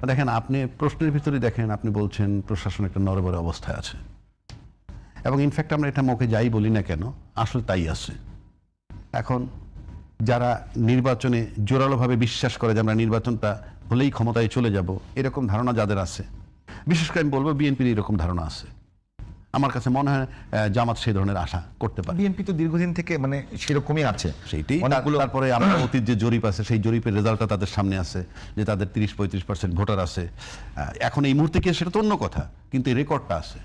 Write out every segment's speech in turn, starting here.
দেখেন, আপনি প্রশ্নের ভিতরে দেখেন, আপনি বলছেন প্রশাসন একটা নড়বড়ে অবস্থায় আছে, এবং ইনফ্যাক্ট আমরা এটা মুখে যাই বলি না কেন, আসলে তাই আছে। এখন যারা নির্বাচনে জোরালোভাবে বিশ্বাস করে যে আমরা নির্বাচনটা হলেই ক্ষমতায় চলে যাব, এরকম ধারণা যাদের আছে, বিশেষ করে আমি বলবো বিএনপির এরকম ধারণা আছে, আমার কাছে মনে হয় জামাত সেই ধরনের আশা করতে পারে। বিএনপি তো দীর্ঘদিন থেকে মানে সেরকমই আছে সেইটাই। তারপরে আমরা অতীত যে জরিপ আছে, সেই জরিপের রেজাল্টটা তাদের সামনে আছে, যে তাদের 30-35% ভোটার আছে। এখন এই মুহূর্তে কি সেটা তো অন্য কথা, কিন্তু এই রেকর্ডটা আছে,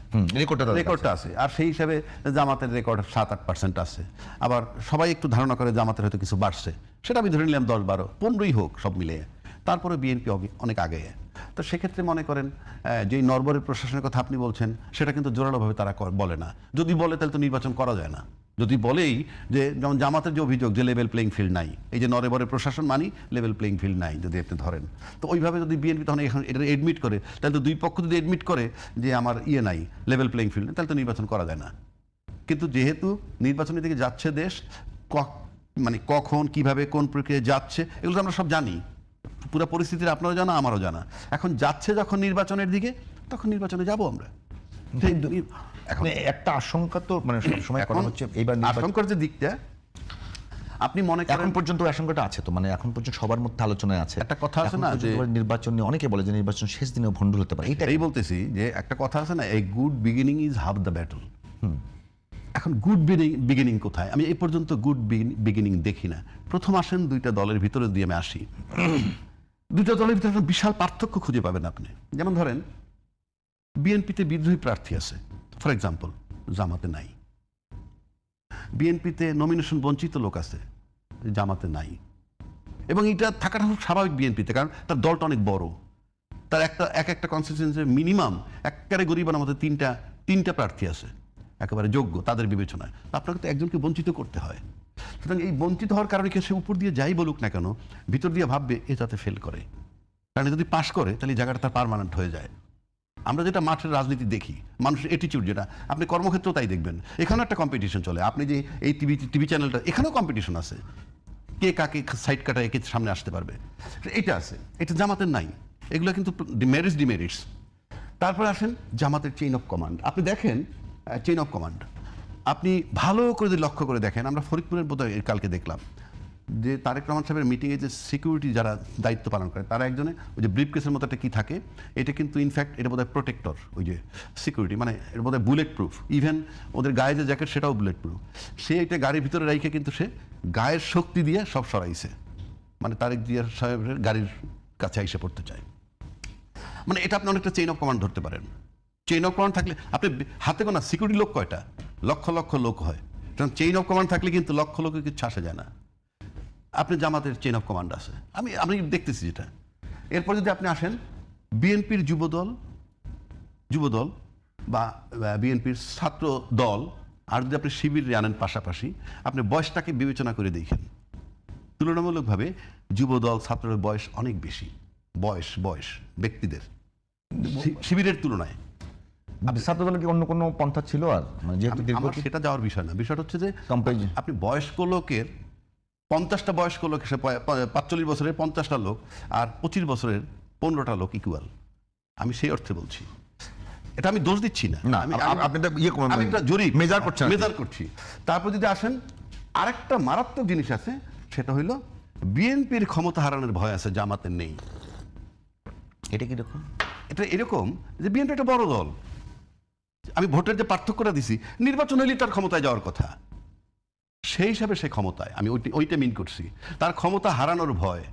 রেকর্ডটা আছে। আর সেই হিসাবে জামাতের রেকর্ড 7-8% আছে। আবার সবাই একটু ধারণা করে জামাতের হয়তো কিছু বাড়ছে, সেটা আমি ধরে নিলাম 10-12-15ই হোক সব মিলিয়ে, তারপরে বিএনপি অনেক আগে। তো সেক্ষেত্রে মনে করেন যে নরবরের প্রশাসনের কথা আপনি বলছেন, সেটা কিন্তু জোরালোভাবে তারা বলে না। যদি বলে তাহলে তো নির্বাচন করা যায় না। যদি বলেই যে, যেমন জামাতের যে অভিযোগ যে লেভেল প্লেইং ফিল্ড নাই, এই যে নরবরের প্রশাসন মানি লেভেল প্লেইং ফিল্ড নাই যদি আপনি ধরেন, তো ওইভাবে যদি বিএনপি তখন এখন এটা এডমিট করে, তাহলে তো দুই পক্ষ যদি এডমিট করে যে আমার নাই, লেভেল প্লেইং ফিল্ড, তাহলে তো নির্বাচন করা যায় না। কিন্তু যেহেতু নির্বাচনের দিকে যাচ্ছে দেশ, মানে কখন কিভাবে কোন প্রক্রিয়ায় যাচ্ছে এগুলো আমরা সব জানি, পুরো পরিস্থিতির আপনারও জানা আমারও জানা। এখন যাচ্ছে যখন নির্বাচনের দিকে, তখন নির্বাচনে যাব আমরা। এখন একটা আশঙ্কা তো মানে সবসময় করা হচ্ছে, এইবার আশঙ্কার যে দিকটা আপনি মনে করেন এখন পর্যন্ত আশঙ্কাটা আছে তো, মানে এখন পর্যন্ত সবার মধ্যে আলোচনায় আছে। একটা কথা আছে না যে নির্বাচন নিয়ে অনেকে বলে যে নির্বাচন শেষ দিনেও ভণ্ডুল হতে পারে। এইটাই বলতেছি, যে একটা কথা আছে না, a good beginning is half the battle. এখন গুড বিগিনিং কোথায়? আমি এই পর্যন্ত গুড বিগিনিং দেখি না। প্রথম আসেন দুইটা দলের ভিতরে দিয়ে আমি আসি, দুইটা দলের ভিতরে একটা বিশাল পার্থক্য খুঁজে পাবেন আপনি। যেমন ধরেন বিএনপিতে বিদ্রোহী প্রার্থী আছে, ফর এক্সাম্পল, জামাতে নাই। বিএনপিতে নমিনেশন বঞ্চিত লোক আছে, জামাতে নাই। এবং এটা থাকাটা খুব স্বাভাবিক বিএনপিতে, কারণ তার দলটা অনেক বড়, তার একটা কনস্টিটিউয়েন্সি মিনিমাম একেবারে গরিবের মধ্যে তিনটা প্রার্থী আছে একেবারে যোগ্য তাদের বিবেচনায়। আপনাকে তো একজনকে বঞ্চিত করতে হয়। সুতরাং এই বঞ্চিত হওয়ার কারণে সে উপর দিয়ে যাই বলুক না কেন, ভিতর দিয়ে ভাববে এ যাতে ফেল করে, কারণ যদি পাশ করে তাহলে এই জায়গাটা তার পার্মানেন্ট হয়ে যায়। আমরা যেটা মাঠের রাজনীতি দেখি, মানুষের অ্যাটিটিউড, যেটা আপনি কর্মক্ষেত্রেও তাই দেখবেন, এখানেও একটা কম্পিটিশন চলে। আপনি যে এই টিভি চ্যানেলটা, এখানেও কম্পিটিশন আছে, কে কাকে সাইড কাটায় কে সামনে আসতে পারবে, এটা আছে। এটা জামাতের নাই। এগুলো কিন্তু ডিমেরিটস। তারপরে আসেন জামাতের চেইন অফ কমান্ড। আপনি দেখেন চেইন অফ কমান্ড, আপনি ভালো করে যদি লক্ষ্য করে দেখেন, আমরা ফরিদপুরের বোধহয় কালকে দেখলাম যে তারেক রহমান সাহেবের মিটিংয়ে যে সিকিউরিটি যারা দায়িত্ব পালন করে, তারা একজনে ওই যে ব্রিফ কেসের মতো একটা কি থাকে, এটা কিন্তু ইনফ্যাক্ট এটা বোধহয় প্রোটেক্টর, ওই যে সিকিউরিটি, মানে এটা বোধহয় বুলেট প্রুফ। ইভেন ওদের গায়ে যে জ্যাকেট সেটাও বুলেট প্রুফ। সে এটা গাড়ির ভিতরে রাইখে কিন্তু সে গায়ের শক্তি দিয়ে সব সরাইছে, মানে তারেক জিয়া সাহেবের গাড়ির কাছে এসে পড়তে চায়। মানে এটা আপনি অনেকটা চেইন অফ কমান্ড ধরতে পারেন। চেইন অফ কমান্ড থাকলে আপনি হাতে গোনা সিকিউরিটি লোক কয়টা, লক্ষ লক্ষ লোক হয়। কারণ চেইন অফ কমান্ড থাকলে কিন্তু লক্ষ লোকের কিছু আসা যায় না। আপনি জামাতের চেইন অফ কমান্ড আছে, আমি দেখতেছি যেটা। এরপর যদি আপনি আসেন বিএনপির যুবদল বা বিএনপির ছাত্র দল, আর যদি আপনি শিবির আনেন পাশাপাশি, আপনি বয়সটাকে বিবেচনা করে দেখেন, তুলনামূলকভাবে যুবদল ছাত্রের বয়স অনেক বেশি, বয়স ব্যক্তিদের শিবিরের তুলনায়। ছাত্র দলের কি অন্য কোনো পন্থা ছিল? আর যেহেতু সেটা যাওয়ার বিষয় না, বিষয়টা হচ্ছে যে আপনি বয়স্ক লোকের 50টা বয়স্ক লোক, 45 বছরের 50টা লোক আর 25 বছরের 15টা লোক ইকুয়াল। আমি সেই অর্থে বলছি, এটা আমি দোষ দিচ্ছি না, আমি একটা জরিপ মেজার করছি। তারপর যদি আসেন আরেকটা মারাত্মক জিনিস আছে, সেটা হইল বিএনপির ক্ষমতা হারানোর ভয় আছে, জামাতের নেই। এটা কিরকম? এটা এরকম যে বিএনপি একটা বড় দল, আমি ভোটের যে পার্থক্যটা দিছি, নির্বাচন হইলে তার ক্ষমতায় যাওয়ার কথা, সেই হিসাবে সে ক্ষমতায়, আমি ওইটা মিন করছি। তার ক্ষমতা হারানোর ভয়,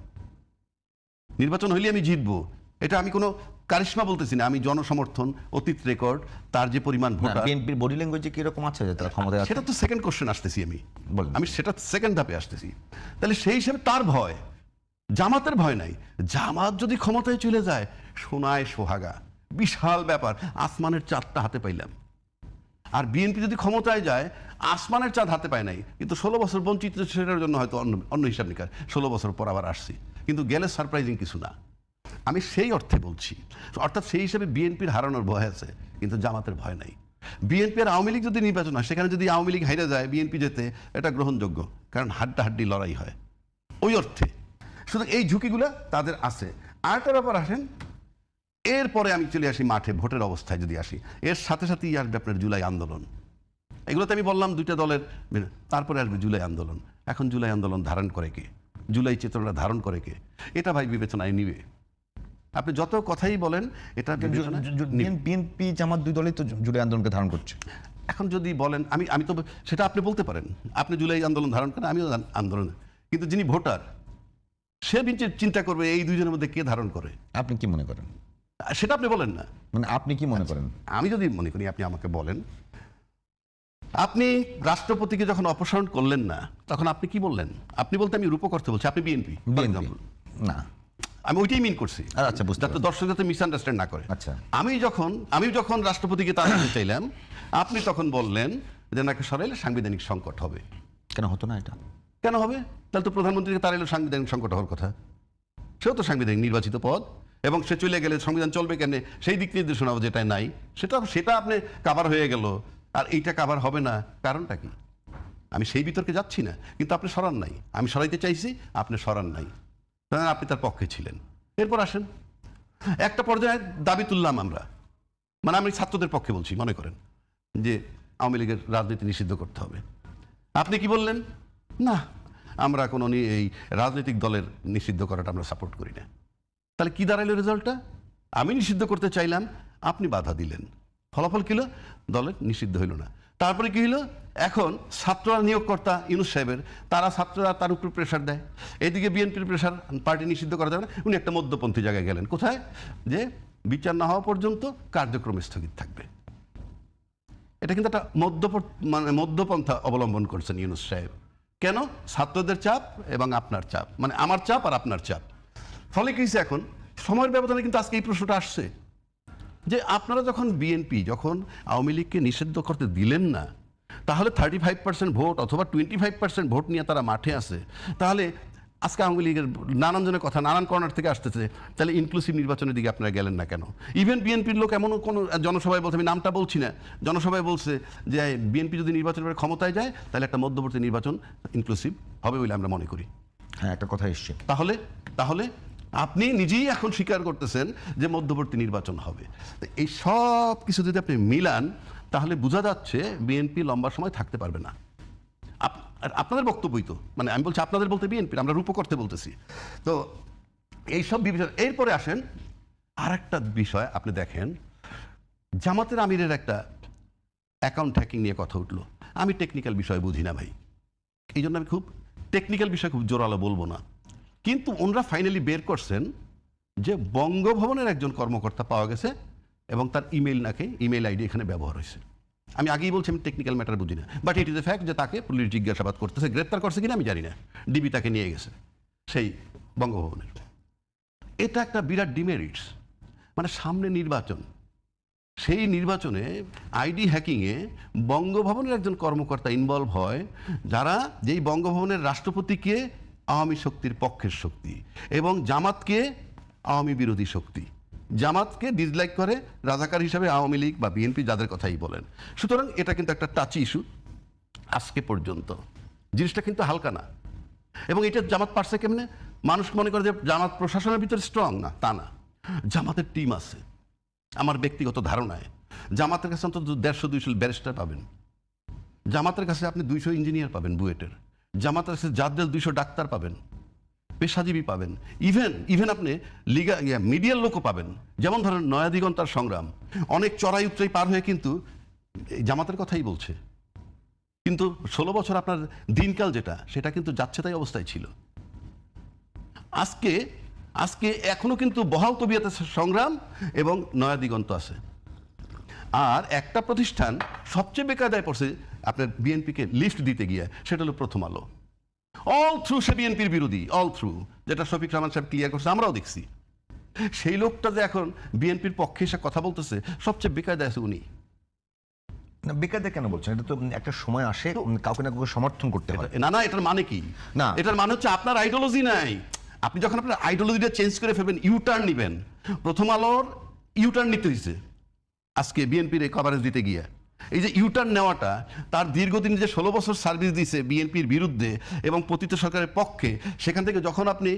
নির্বাচন হইলে আমি জিতবো, এটা আমি কোনো কারিশমা বলতেছি না, আমি জনসমর্থন, অতীত রেকর্ড, তার যে পরিমাণ ভোটার। বিএনপির বডি ল্যাঙ্গুয়েজে কি রকম আছে যে তার ক্ষমতায় আছে? সেটা তো সেকেন্ড কোশ্চেন আসতেছি, আমি সেটা সেকেন্ড ধাপে আসতেছি। তাহলে সেই হিসাবে তার ভয়, জামাতের ভয় নাই। জামাত যদি ক্ষমতায় চলে যায়, সোনায় সোহাগা, বিশাল ব্যাপার, আসমানের চাঁদটা হাতে পাইলাম। আর বিএনপি যদি ক্ষমতায় যায়, আসমানের চাঁদ হাতে পায় নাই, কিন্তু 16 বছর বঞ্চিত, সেটার জন্য হয়তো অন্য হিসাব নিকার 16 বছর পর আবার আসছি, কিন্তু গেলে সারপ্রাইজিং কিছু না। আমি সেই অর্থে বলছি, অর্থাৎ সেই হিসাবে বিএনপির হারানোর ভয় আছে, কিন্তু জামাতের ভয় নাই। বিএনপি আর আওয়ামী লীগ যদি নির্বাচন হয়, সেখানে যদি আওয়ামী লীগ হাইরে যায়, বিএনপি যেতে এটা গ্রহণযোগ্য, কারণ হাড্ডাহাড্ডি লড়াই হয় ওই অর্থে। শুধু এই ঝুঁকিগুলো তাদের আছে। আরেকটা ব্যাপার আসেন, এরপরে আমি চলে আসি মাঠে ভোটের অবস্থায় যদি আসি, এর সাথে সাথেই আসবে আপনার জুলাই আন্দোলন। এগুলোতে আমি বললাম দুইটা দলের, তারপরে আসবে জুলাই আন্দোলন। এখন জুলাই আন্দোলন ধারণ করে কে, জুলাই চেতনা ধারণ করে কে, এটা ভাই বিবেচনায় নিবে। আপনি যত কথাই বলেন এটা বিএনপি জামাত দুই দলই তো জুলাই আন্দোলনকে ধারণ করছে। এখন যদি বলেন আমি তো সেটা আপনি বলতে পারেন, আপনি জুলাই আন্দোলন ধারণ করেন, আমিও আন্দোলন, কিন্তু যিনি ভোটার সে চিন্তা করবে এই দুইজনের মধ্যে কে ধারণ করে। আপনি কি মনে করেন সেটা আপনি বলেন না, মানে আপনি কি মনে করেন? আমি যদি মনে করি, আপনি আমাকে বলেন, আপনি রাষ্ট্রপতিকে যখন অপসারণ করলেন না তখন আপনি কি বললেন? আপনি বলতে আমি রূপক অর্থে বলছি, আপনি বিএনপি না, আমি ওইটাই মিন করছি, আচ্ছা বুঝতে যাতে দর্শক যাতে মিসআন্ডারস্ট্যান্ড না করে। আচ্ছা, আমি যখন রাষ্ট্রপতিকে তাড়াতে চাইলাম, আপনি তখন বললেন যে নাকি সরাইলে সাংবিধানিক সংকট হবে। কেন হতো না এটা? কেন হবে? তাহলে তো প্রধানমন্ত্রীকে তাড়াইলে সাংবিধানিক সংকট হওয়ার কথা। সেও তো সাংবিধানিক নির্বাচিত পদ, এবং সে চলে গেলে সংবিধান চলবে কেন, সেই দিক নির্দেশনা যেটা নাই সেটা আপনি কাভার হয়ে গেল, আর এইটা কাভার হবে না, কারণটা কি? আমি সেই বিতর্কে যাচ্ছি না, কিন্তু আপনি সরান নাই, আমি সরাইতে চাইছি, আপনি সরান নাই, কারণ আপনি তার পক্ষে ছিলেন। এরপর আসেন একটা পর্যায়ে দাবি তুললাম আমরা, মানে আমি ছাত্রদের পক্ষে বলছি, মনে করেন যে আওয়ামী লীগের রাজনীতি নিষিদ্ধ করতে হবে। আপনি কি বললেন? না, আমরা কোনো এই রাজনৈতিক দলের নিষিদ্ধ করাটা আমরা সাপোর্ট করি না। তাহলে কি দাঁড়াইলো রেজাল্টটা? আমি নিষিদ্ধ করতে চাইলাম, আপনি বাধা দিলেন, ফলাফল কি হলো? দলের নিষিদ্ধ হইল না। তারপরে কি হলো? এখন ছাত্ররা নিয়োগকর্তা ইউনূস সাহেবের, ছাত্ররা তার উপর প্রেশার দেয়, এদিকে বিএনপির প্রেশার, পার্টি নিষিদ্ধ করা যাবে না। উনি একটা মধ্যপন্থী জায়গায় গেলেন, কোথায়? যে বিচার না হওয়া পর্যন্ত কার্যক্রম স্থগিত থাকবে। এটা কিন্তু একটা মধ্যপন্থা অবলম্বন করছেন ইউনূস সাহেব। কেন? ছাত্রদের চাপ এবং আপনার চাপ, মানে আমার চাপ আর আপনার চাপ। ফলে কি হয়েছে, এখন সময়ের ব্যবধানে কিন্তু আজকে এই প্রশ্নটা আসছে যে আপনারা যখন বিএনপি যখন আওয়ামী লীগকে নিষিদ্ধ করতে দিলেন না, তাহলে 35% ভোট অথবা 25% ভোট নিয়ে তারা মাঠে আছে, তাহলে আজকে আওয়ামী লীগের নানান জনের কথা নানান কর্নার থেকে আসতেছে, তাহলে ইনক্লুসিভ নির্বাচনের দিকে আপনারা গেলেন না কেন? ইভেন বিএনপির লোক এমনও কোনো জনসভায় বলছে, আমি নামটা বলছি না, জনসভায় বলছে যে বিএনপি যদি নির্বাচনের ক্ষমতায় যায় তাহলে একটা মধ্যবর্তী নির্বাচন ইনক্লুসিভ হবে বলে আমরা মনে করি। হ্যাঁ, একটা কথা এসছে। তাহলে আপনি নিজেই এখন স্বীকার করতেছেন যে মধ্যবর্তী নির্বাচন হবে। এই সব কিছু যদি আপনি মিলান, তাহলে বোঝা যাচ্ছে বিএনপি লম্বা সময় থাকতে পারবে না। আপনাদের বক্তব্যই তো, মানে আমি বলছি আপনাদের বলতে বিএনপির, আমরা রূপ করতে বলতেছি। তো এইসব বিবেচনা। এরপরে আসেন আর একটা বিষয়, আপনি দেখেন জামাতের আমিরের একটা অ্যাকাউন্ট হ্যাকিং নিয়ে কথা উঠলো। আমি টেকনিক্যাল বিষয় বুঝি না ভাই, এই জন্য আমি খুব টেকনিক্যাল বিষয় খুব জোরালো বলবো না, কিন্তু ওনারা ফাইনালি বের করছেন যে বঙ্গভবনের একজন কর্মকর্তা পাওয়া গেছে এবং তার ইমেইল আইডি এখানে ব্যবহার হয়েছে। আমি আগেই বলছি আমি টেকনিক্যাল ম্যাটার বুঝি না, but it is a fact যে তাকে পুলিশ জিজ্ঞাসাবাদ করতেছে, গ্রেপ্তার করছে কিনা আমি জানি না, ডিবি তাকে নিয়ে গেছে সেই বঙ্গভবনের। এটা একটা বিরাট ডিমেরিটস, মানে সামনে নির্বাচন, সেই নির্বাচনে আইডি হ্যাকিংয়ে বঙ্গভবনের একজন কর্মকর্তা ইনভলভ হয়, যারা যেই বঙ্গভবনের রাষ্ট্রপতিকে আওয়ামী শক্তির পক্ষের শক্তি এবং জামাতকে আওয়ামী বিরোধী শক্তি, জামাতকে ডিসলাইক করে রাজাকার হিসাবে আওয়ামী লীগ বা বিএনপি যাদের কথাই বলেন। সুতরাং এটা কিন্তু একটা টাচি ইস্যু আজকে পর্যন্ত, জিনিসটা কিন্তু হালকা না। এবং এটা জামাত পারছে কেমনে? মানুষ মনে করে যে জামাত প্রশাসনের ভিতরে স্ট্রং, না, তা না, জামাতের টিম আছে। আমার ব্যক্তিগত ধারণায় জামাতের কাছে অন্তত 150-200 ব্যারিস্টার পাবেন, জামাতের কাছে আপনি 200 ইঞ্জিনিয়ার পাবেন বুয়েটের, জামাতের কাছে জাদ্দেল 200 ডাক্তার পাবেন, পেশাজীবী পাবেন, ইভেন আপনি মিডিয়ার লোকও পাবেন। যেমন ধরেন নয়াদিগন্তার সংগ্রাম অনেক চড়াই উতরাই পার হয়ে কিন্তু জামাতের কথাই বলছে, কিন্তু 16 বছর আপনার দিনকাল যেটা, সেটা কিন্তু যাচ্ছে তাই অবস্থায় ছিল। আজকে এখনো কিন্তু বহাল তবিয়তে সংগ্রাম এবং নয়াদিগন্ত আছে। আর একটা প্রতিষ্ঠান সবচেয়ে বেকায়দায় পড়ছে আপনার বিএনপিকে লিফট দিতে গিয়ে, সেটা হলো প্রথম আলো। অল থ্রু সে বিএনপির বিরোধী, অল থ্রু, যেটা শফিক রহমান সাহেব ক্লিয়ার করছে, আমরাও দেখছি। সেই লোকটা যে এখন বিএনপির পক্ষে এসে কথা বলতেছে, সবচেয়ে বেকায়দায় আছে উনি। না, বেকারদের কেন বলছেন? এটা তো একটা সময় আসে কাউকে না কাউকে সমর্থন করতে হয়। না, এটার মানে কি? না, এটার মানে হচ্ছে আপনার আইডিওলজি নাই। আপনি যখন আপনার আইডিওলজিটা চেঞ্জ করে ফেলবেন, ইউটার্ন নিবেন। প্রথম আলোর ইউটার্ন নিতে হয়েছে আজকে বিএনপির এই কভারেজ দিতে গিয়ে, এই যে ইউটার্ন নেওয়াটা, তার দীর্ঘদিন যে 16 বছর সার্ভিস দিয়েছে বিএনপির বিরুদ্ধে এবং পতিত সরকারের পক্ষে, সেখান থেকে যখন আপনি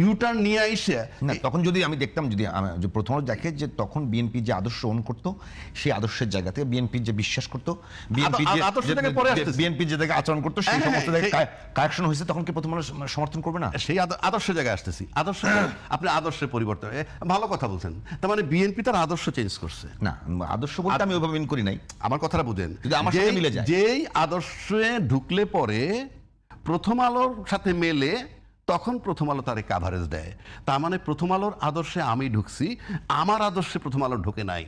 ইউটার্ন নিয়ে আইসে না, তখন যদি আমি দেখতাম, যদি যে প্রথমত দেখে যে তখন বিএনপি যে আদর্শ ওন করতো, সেই আদর্শের জায়গা থেকে বিএনপি যে বিশ্বাস করতো, আদর্শ থেকে পরে আসতেছি। বিএনপি যে জায়গায় আচরণ করতো, সেই হ্যাঁ, সমস্ত হ্যাঁ, জায়গায় কারেকশন হয়েছে, তখন কি প্রথম আলো সমর্থন করবে না? সেই আদর্শ জায়গায় আসতেছি। আদর্শ আপনি আদর্শের পরিবর্তন, ভালো কথা বলছেন। তার মানে বিএনপি তার আদর্শ চেঞ্জ করছে না, আদর্শ বলতে আমি ওইভাবে মিন করি নাই। আমার কথাটা বুঝেন, যদি আমার সাথে মিলে যায়। যেই আদর্শে ঢুকলে পরে প্রথম আলোর সাথে মেলে, তখন প্রথম আলো তার কাভারেজ দেয়। তার মানে প্রথম আলোর আদর্শে আমি ঢুকছি, আমার আদর্শে প্রথম আলো ঢুকে নাই।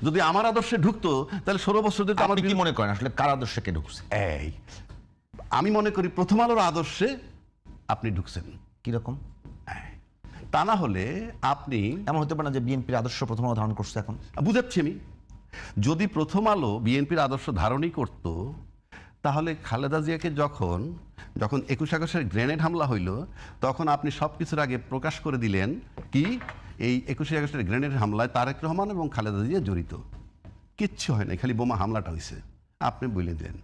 যদি আমার আদর্শে ঢুকতো তাহলে 16 বছর ধরে আপনি কি মনে করেন আসলে কার আদর্শে কে ঢুকছে? আমি মনে করি প্রথম আলোর আদর্শে আপনি ঢুকছেন। কিরকম? তা না হলে আপনি, এমন হতে পারে না যে বিএনপির আদর্শ প্রথম আলো ধারণ করছে এখন? বুঝাচ্ছি আমি, যদি প্রথম আলো বিএনপির আদর্শ ধারণই করত, তাহলে খালেদা জিয়াকে যখন 21 আগস্টের গ্রেনেড হামলা হইল, তখন আপনি সব কিছুর আগে প্রকাশ করে দিলেন কি এই 21 আগস্টের গ্রেনেড হামলায় তারেক রহমান এবং খালেদা জিয়া জড়িত। কিচ্ছু হয় না, খালি বোমা হামলাটা হয়েছে, আপনি বলে দেন।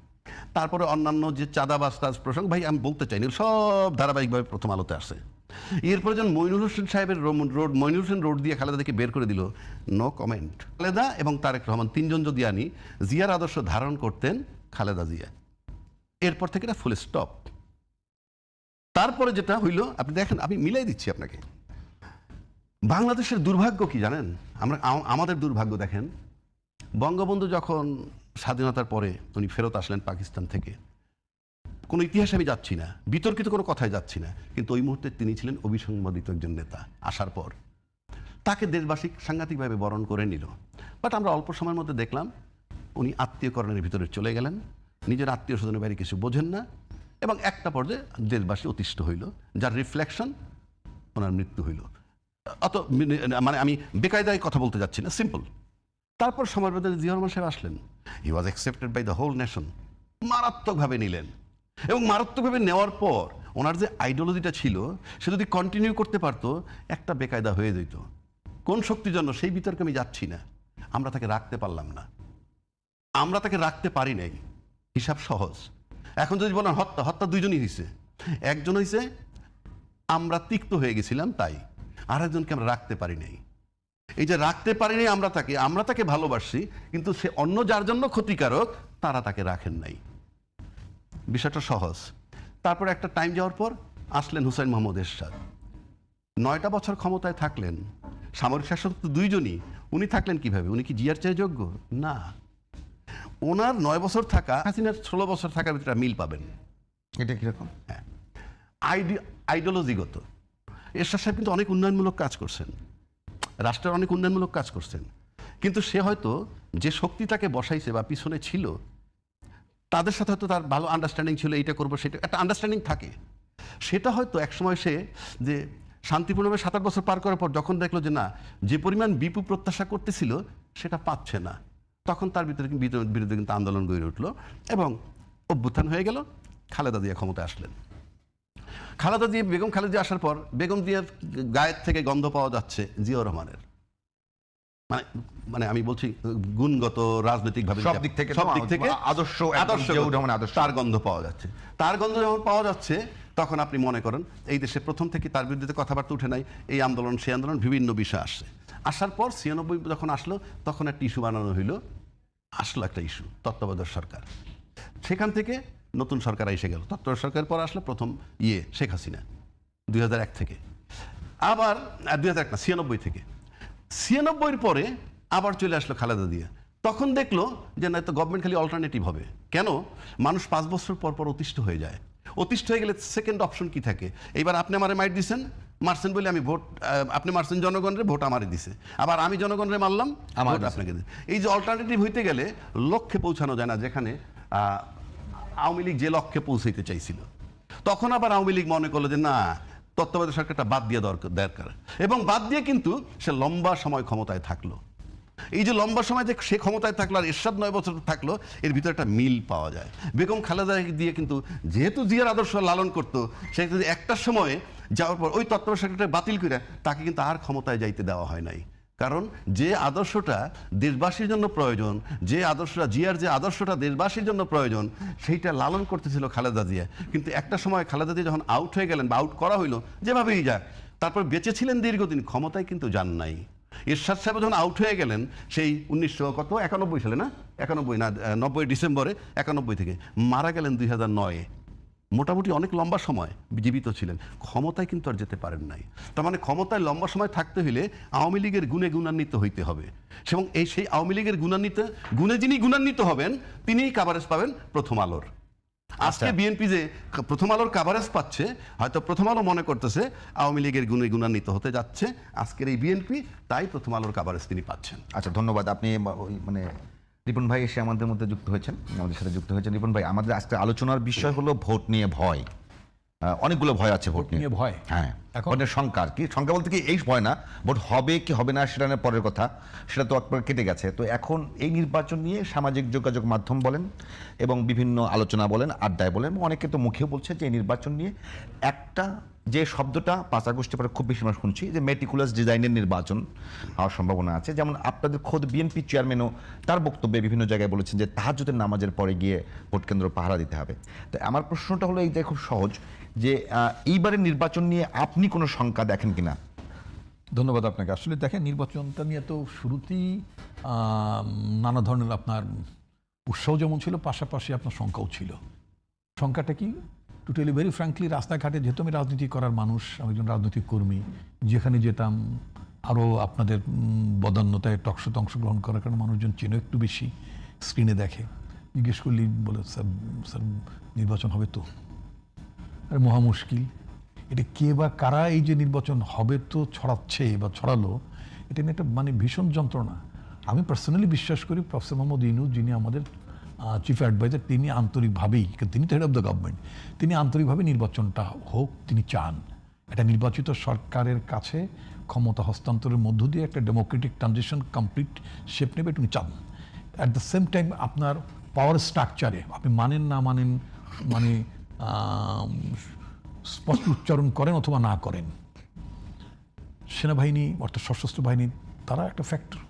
তারপরে অন্যান্য যে চাঁদাবাজ প্রসঙ্গ, ভাই আমি বলতে চাইনি, সব ধারাবাহিকভাবে প্রথম আলোতে আসে। এরপরে যখন মইনুল হোসেন সাহেবের মইনুল হোসেন রোড দিয়ে খালেদাকে বের করে দিল, নো কমেন্ট। খালেদা এবং তারেক রহমান তিনজন যদি আনি, জিয়ার আদর্শ ধারণ করতেন খালেদা জিয়া, এরপর থেকে এটা ফুল স্টপ। তারপরে যেটা হইল, আপনি দেখেন, আমি মিলাই দিচ্ছি আপনাকে। বাংলাদেশের দুর্ভাগ্য কি জানেন? আমাদের দুর্ভাগ্য দেখেন, বঙ্গবন্ধু যখন স্বাধীনতার পরে উনি ফেরত আসলেন পাকিস্তান থেকে, কোনো ইতিহাসে আমি যাচ্ছি না, বিতর্কিত কোনো কথায় যাচ্ছি না, কিন্তু ওই মুহূর্তে তিনি ছিলেন অবিসংবাদিত একজন নেতা। আসার পর তাকে দেশবাসী সাংঘাতিকভাবে বরণ করে নিল। বাট আমরা অল্প সময়ের মধ্যে দেখলাম উনি আত্মীয়করণের ভিতরে চলে গেলেন, নিজের আত্মীয় স্বজনের বাইরে কিছু বোঝেন না, এবং একটা পর্যায়ে দেশবাসী অতিষ্ঠ হইল, যার রিফ্লেকশন ওনার মৃত্যু হইল। অত মানে আমি বেকায়দায় কথা বলতে যাচ্ছি না, সিম্পল। তারপর সময়ের মধ্যে জিয়া রহমান সাহেব আসলেন, he was accepted by the whole nation, মারাত্মকভাবে নিলেন। এবং মারাত্মকভাবে নেওয়ার পর ওনার যে আইডিওলজিটা ছিল, সে যদি কন্টিনিউ করতে পারতো, একটা বেকায়দা হয়ে যেত। কোন শক্তির জন্য সেই বিতর্কে আমি যাচ্ছি না, আমরা তাকে রাখতে পারলাম না, আমরা তাকে রাখতে পারি নাই। হিসাব সহজ। এখন যদি বলেন হত্যা দুইজনই হয়েছে, একজন হয়েছে আমরা তিক্ত হয়ে গেছিলাম তাই, আর একজনকে আমরা রাখতে পারি নাই। এই যে রাখতে পারিনি আমরা তাকে ভালোবাসি, কিন্তু সে অন্য যার জন্য ক্ষতিকারক, তারা তাকে রাখেন নাই। বিষয়টা সহজ। তারপর একটা টাইম যাওয়ার পর আসলেন হুসাইন মোহাম্মদ এরশাদ, 9টা বছর ক্ষমতায় থাকলেন, সামরিক শাসক তো দুইজনই। উনি থাকলেন কিভাবে? উনি কি জিয়ার চেয়ে যোগ্য? না। ওনার 9 বছর থাকা, হাসিনার 16 বছর থাকার ভিতরে মিল পাবেন। এটা কিরকম? হ্যাঁ, আইডিওলজিগত। এরশাদ সাহেব কিন্তু অনেক উন্নয়নমূলক কাজ করছেন, রাষ্ট্রের অনেক উন্নয়নমূলক কাজ করছেন, কিন্তু সে হয়তো যে শক্তি তাকে বসাইছে বা পিছনে ছিল, তাদের সাথে হয়তো তার ভালো আন্ডারস্ট্যান্ডিং ছিল, এইটা করবো সেটা, একটা আন্ডারস্ট্যান্ডিং থাকে। সেটা হয়তো একসময় সে যে শান্তিপূর্ণভাবে 7-8 বছর পার করার পর যখন দেখলো যে না, যে পরিমাণ বিপু প্রত্যাশা করতেছিল সেটা পাচ্ছে না, তখন তার বিরুদ্ধে কিন্তু আন্দোলন গড়ে উঠলো এবং অভ্যুত্থান হয়ে গেল। খালেদা জিয়া ক্ষমতায় আসলেন। বেগম খালেদা জিয়া আসার পর বেগম জিয়ার গায়ের থেকে গন্ধ পাওয়া যাচ্ছে জিয়াউর রহমানের, মানে আমি বলছি গুণগত, রাজনৈতিকভাবে, সব দিক থেকে আদর্শ তার গন্ধ পাওয়া যাচ্ছে। তার গন্ধ যখন পাওয়া যাচ্ছে, তখন আপনি মনে করেন এই দেশে প্রথম থেকে তার বিরুদ্ধে কথাবার্তা উঠে নাই, এই আন্দোলন সেই আন্দোলন, বিভিন্ন বিষয় আসছে। আসার পর 96 যখন আসলো, তখন একটা ইস্যু বানানো হইলো, আসলো একটা ইস্যু, তত্ত্বাবধায়ক সরকার। সেখান থেকে নতুন সরকার এসে গেল। তত্ত্বাবধায়ক সরকারের পর আসলো প্রথম শেখ হাসিনা 2001 থেকে, আবার 2001 না 96 থেকে, 96-র পরে আবার চলে আসলো খালেদা জিয়া। তখন দেখলো যে না, তো গভর্নমেন্ট খালি অল্টারনেটিভ হবে কেন? মানুষ 5 বছর পর পর অতিষ্ঠ হয়ে যায়। অতিষ্ঠ হয়ে গেলে সেকেন্ড অপশন কি থাকে? এইবার আপনি আমারে মাইট দিচ্ছেন, মারছেন বলে আমি ভোট, আপনি মারছেন জনগণের, ভোট আমারে দিছে, আবার আমি জনগণের মারলাম, ভোট আপনাকে দিছে। এই যে অল্টারনেটিভ হইতে গেলে লক্ষ্যে পৌঁছানো যায় না, যেখানে আওয়ামী লীগ যে লক্ষ্যে পৌঁছাইতে চাইছিল, তখন আবার আওয়ামী লীগ মনে করলো যে না, তত্ত্বাবধায়ক সরকারটা বাদ দিয়ে দরকার, এবং বাদ দিয়ে কিন্তু সে লম্বা সময় ক্ষমতায় থাকলো। এই যে লম্বা সময় যে সে ক্ষমতায় থাকলো আর এরশাদ 9 বছর থাকলো, এর ভিতরে একটা মিল পাওয়া যায়। বেগম খালেদা দিয়ে কিন্তু যেহেতু জিয়ার আদর্শ লালন করতো, সে কিন্তু একটা সময়ে যাওয়ার পর ওই তত্ত্বাবধায়ক সরকারটা বাতিল করে তাকে কিন্তু আর ক্ষমতায় যাইতে দেওয়া হয় নাই। কারণ যে আদর্শটা দেশবাসীর জন্য প্রয়োজন, যে আদর্শটা জিয়ার যে আদর্শটা দেশবাসীর জন্য প্রয়োজন, সেইটা লালন করতেছিল খালেদা জিয়া। কিন্তু একটা সময় খালেদা জিয়া যখন আউট হয়ে গেলেন বা আউট করা হইলো, যেভাবেই যাক, তারপর বেঁচে ছিলেন দীর্ঘদিন, ক্ষমতায় কিন্তু যান নাই। এরশাদ সাহেব যখন আউট হয়ে গেলেন সেই 1991 সালে না, 90 ডিসেম্বরে 91 থেকে মারা গেলেন 2009-এ, মোটামুটি অনেক লম্বা সময় জীবিত ছিলেন, ক্ষমতায় কিন্তু আর যেতে পারেন নাই। তার মানে ক্ষমতায় লম্বা সময় থাকতে হলে আওয়ামী লীগের গুণে গুণান্বিত হইতে হবে, এবং সেই আওয়ামী লীগের গুণে যিনি গুণান্বিত হবেন তিনিই কাভারেজ পাবেন প্রথম আলোর। আজকে বিএনপি যে প্রথম আলোর কাভারেজ পাচ্ছে, হয়তো প্রথম আলো মনে করতেছে আওয়ামী লীগের গুণে গুণান্বিত হতে যাচ্ছে আজকের এই বিএনপি, তাই প্রথম আলোর কাভারেজ তিনি পাচ্ছেন। আচ্ছা, ধন্যবাদ। আপনি মানে রিপন ভাই এসে আমাদের মধ্যে যুক্ত হয়েছেন, আমাদের সাথে যুক্ত হয়েছেন। রিপন ভাই, আমাদের আজকে আলোচনার বিষয় হলো ভোট নিয়ে ভয়। অনেকগুলো ভয় আছে ভোট নিয়ে। ভয়, হ্যাঁ, ভোটের সংখ্যা আর কি, সংখ্যা বলতে কি এই ভয় না, ভোট হবে কি হবে না সেটা নিয়ে পরের কথা, সেটা তো একবার কেটে গেছে। তো এখন এই নির্বাচন নিয়ে সামাজিক যোগাযোগ মাধ্যম বলেন এবং বিভিন্ন আলোচনা বলেন, আড্ডায় বলেন, অনেকে তো মুখেও বলছে যে এই নির্বাচন নিয়ে একটা যে শব্দটা 5 আগস্টের পরে খুব বেশি আমরা শুনছি যে মেটিকুলাস ডিজাইনের নির্বাচন হওয়ার সম্ভাবনা আছে। যেমন আপনাদের খোদ বিএনপি চেয়ারম্যানও তার বক্তব্যে বিভিন্ন জায়গায় বলেছেন যে তাহাজ্জুদের নামাজের পরে গিয়ে ভোট কেন্দ্র পাহারা দিতে হবে। তো আমার প্রশ্নটা হলো এইটাই খুব সহজ, যে এইবারের নির্বাচন নিয়ে আপনি কোনো শঙ্কা দেখেন কিনা? ধন্যবাদ আপনাকে। আসলে দেখেন, নির্বাচনটা নিয়ে তো শুরুতেই নানা ধরনের আপনার উৎসাহ যেমন ছিল, পাশাপাশি আপনার শঙ্কাও ছিল। শঙ্কাটা কি? To tell you very frankly, রাস্তাঘাটে যেহেতু আমি রাজনীতি করার মানুষ, আমি একজন রাজনৈতিক কর্মী, যেখানে যেতাম আরও আপনাদের বদান্যতায় টকশোতে অংশগ্রহণ করার কারণে মানুষজন চেনো একটু বেশি, স্ক্রিনে দেখে, জিজ্ঞেস করলি বলে স্যার স্যার নির্বাচন হবে তো? আরে মহা মুশকিল, এটা কে বা কারা এই যে নির্বাচন হবে তো ছড়াচ্ছে বা ছড়ালো, এটা নিয়ে একটা মানে ভীষণ যন্ত্রণা। আমি পার্সোনালি বিশ্বাস করি প্রফেসর মোহাম্মদ ইউনূস, যিনি আমাদের চিফ অ্যাডভাইজার, তিনি আন্তরিকভাবেই, তিনি তো হেড অফ দ্য গভর্নমেন্ট, তিনি আন্তরিকভাবে নির্বাচনটা হোক তিনি চান। একটা নির্বাচিত সরকারের কাছে ক্ষমতা হস্তান্তরের মধ্য দিয়ে একটা ডেমোক্রেটিক ট্রানজিশন কমপ্লিট শেপ নেবে, তিনি চান। অ্যাট দ্য সেম টাইম আপনার পাওয়ার স্ট্রাকচারে আপনি মানেন না মানেন, মানে স্পষ্ট উচ্চারণ করেন অথবা না করেন, সেনাবাহিনী অর্থাৎ সশস্ত্র বাহিনী তারা একটা ফ্যাক্টর।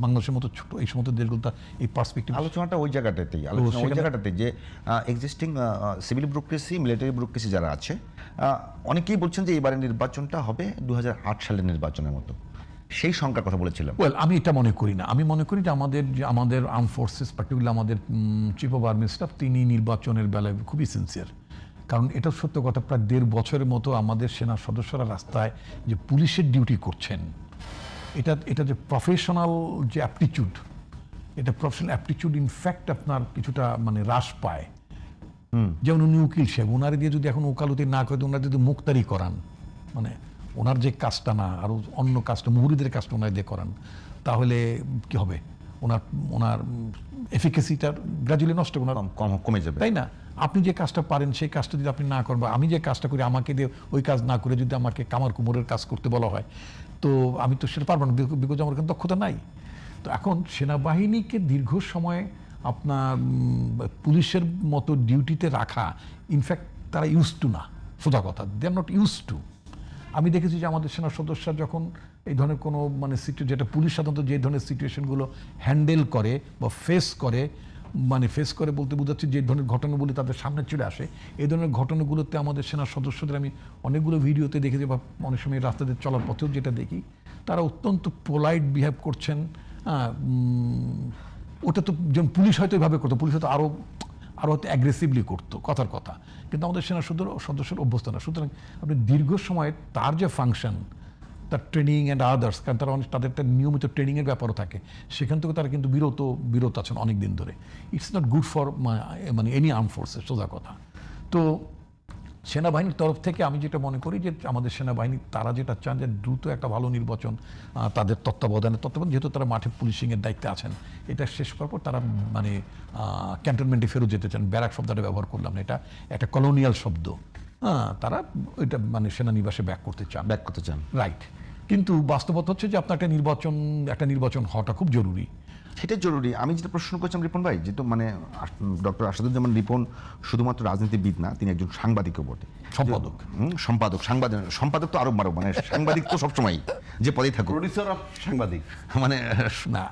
বাংলাদেশের মতো ছোট এই সমস্ত দেশগুলো এই পার্সপেক্টিভ, আলোচনাটা ওই জায়গাটাতেই, ওই জায়গাটাতে যে existing civil bureaucracy, military bureaucracy যারা আছে, অনেকেই বলছেন যে এবারের নির্বাচনটা হবে 2008 সালের নির্বাচনের মতো, সেই সংখ্যার কথা বলেছিলাম। ওয়েল, আমি এটা মনে করি না। আমি মনে করি যে আমাদের আর্ম ফোর্সেস, পার্টিকুলার আমাদের চিফ অফ আর্মি স্টাফ, তিনি নির্বাচনের বেলায় খুবই সিনসিয়ার। কারণ এটা সত্য কথা, প্রায় 1.5 বছরের মতো আমাদের সেনা সদস্যরা রাস্তায় যে পুলিশের ডিউটি করছেন, এটা যে প্রফেশনাল যে অ্যাপটিচিউড, এটা প্রফেশনাল অ্যাপটিচিউড ইনফ্যাক্ট আপনার কিছুটা মানে হ্রাস পায়। যেমন উনি উকিল সাহেব, ওনার দিয়ে যদি এখন ওকালতি না করে ওনার যদি মুক্তারি করান, মানে ওনার যে কাজটা না আরও অন্য কাজটা, মুহুরিদের কাজটা ওনার দিয়ে করান, তাহলে কি হবে? ওনার এফিকেসিটা গ্র্যাজুয়ালি নষ্ট কমে যাবে, তাই না? আপনি যে কাজটা পারেন সেই কাজটা যদি আপনি না করেন, বা আমি যে কাজটা করি আমাকে দিয়ে ওই কাজ না করে যদি আমাকে কামার কুমোরের কাজ করতে বলা হয়, তো আমি তো সেটা পারবো না, বিকজ আমার কোনো দক্ষতা নাই। তো এখন সেনাবাহিনীকে দীর্ঘ সময় আপনার পুলিশের মতো ডিউটিতে রাখা, ইনফ্যাক্ট তারা ইউজ টু না, সোজা কথা, দে আর নট ইউজ টু। আমি দেখেছি যে আমাদের সেনা সদস্যরা যখন এই ধরনের কোনো মানে যেটা পুলিশ সাধারণত যে ধরনের সিচুয়েশনগুলো হ্যান্ডেল করে বা ফেস করে বলতে বোঝাচ্ছি যে ধরনের ঘটনাগুলো তাদের সামনে চলে আসে, এই ধরনের ঘটনাগুলোতে আমাদের সেনা সদস্যদের আমি অনেকগুলো ভিডিওতে দেখেছি বা অনেক সময় রাস্তাতে চলার পথেও যেটা দেখি, তারা অত্যন্ত পোলাইট বিহেভ করছেন। ওটা তো যেমন পুলিশ হয়তো এভাবে করতো, পুলিশ হয়তো আরও হয়তো অ্যাগ্রেসিভলি করতো, কথার কথা, কিন্তু আমাদের সেনা সদস্যের অভ্যস্ত না। সুতরাং আপনি দীর্ঘ সময় তার যে ফাংশন, তার ট্রেনিং অ্যান্ড আদার্স, কারণ তারা তাদের একটা নিয়মিত ট্রেনিংয়ের ব্যাপারও থাকে, সেখান থেকে তারা কিন্তু বিরত আছেন অনেক দিন ধরে। ইটস নট গুড ফর মানে এনি আর্ম ফোর্সেস, সোজা কথা। তো সেনাবাহিনীর তরফ থেকে আমি যেটা মনে করি যে আমাদের সেনাবাহিনী তারা যেটা চান যে দ্রুত একটা ভালো নির্বাচন তাদের তত্ত্বাবধানে, যেহেতু তারা মাঠে পুলিশিংয়ের দায়িত্বে আছেন, এটা শেষ করার পর তারা মানে ক্যান্টনমেন্টে ফেরত যেতে চান। ব্যারাক শব্দটা ব্যবহার করলাম না, এটা একটা কলোনিয়াল শব্দ। তারা ওইটা মানে সেনানিবাসে ব্যাক করতে চান, রাইট। কিন্তু বাস্তবতা হচ্ছে যে আপনার একটা নির্বাচন হওয়াটা খুব জরুরি। সেটা জরুরি। আমি যেটা প্রশ্ন করছিলাম রিপন ভাই, যেহেতু মানে ডক্টর আসাদুজ্জামান রিপন শুধুমাত্র রাজনীতিবিদ না, তিনি একজন সাংবাদিকও বটে, সম্পাদক। সম্পাদক তো আরো বড়, মানে সাংবাদিক তো সবসময় যে পদেই থাকুক, প্রডিউসার অফ সাংবাদিক। মানে না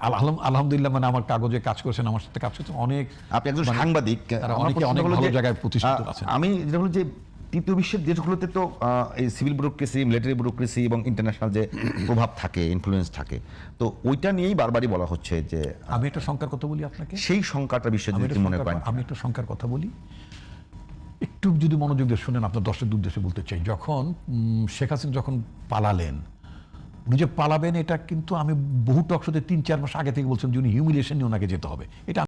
আলহামদুলিল্লাহ, মানে আমার কাগজে কাজ করছেন, আমার সাথে কাজ করছেন অনেক, আপনি একজন মানে সাংবাদিক, তারা আমার অনেকে প্রশ্ন অনেক হলো ভালো যে, জায়গায় প্রতিষ্ঠিত আছেন। আমি যেটা হলো যে তৃতীয় বিশ্বের দেশগুলোতে তো এই সিভিল ব্যুরোক্রেসি, মিলিটারি ব্যুরোক্রেসি এবং ইন্টারন্যাশনাল যে প্রভাব থাকে, ইনফ্লুয়েন্স থাকে, তো ওইটা নিয়েই বারবারই বলা হচ্ছে যে আমি একটা শঙ্কার কথা বলি আপনাকে, সেই সংখ্যাটা বিশ্বের আমি যদি একটা মনে করেন। আমি একটা শঙ্কার কথা বলি, একটু যদি মনোযোগ দিয়ে শুনেন, আপনার দর্শকদের উদ্দেশ্যে বলতে চাই। যখন শেখ হাসিনা যখন পালালেন, উনি যে পালাবেন এটা কিন্তু আমি বহু টক শোতে 3-4 মাস আগে থেকে বলছিলাম যে উনি হিউমিলিয়েশন নিয়ে ওনাকে যেতে হবে, এটা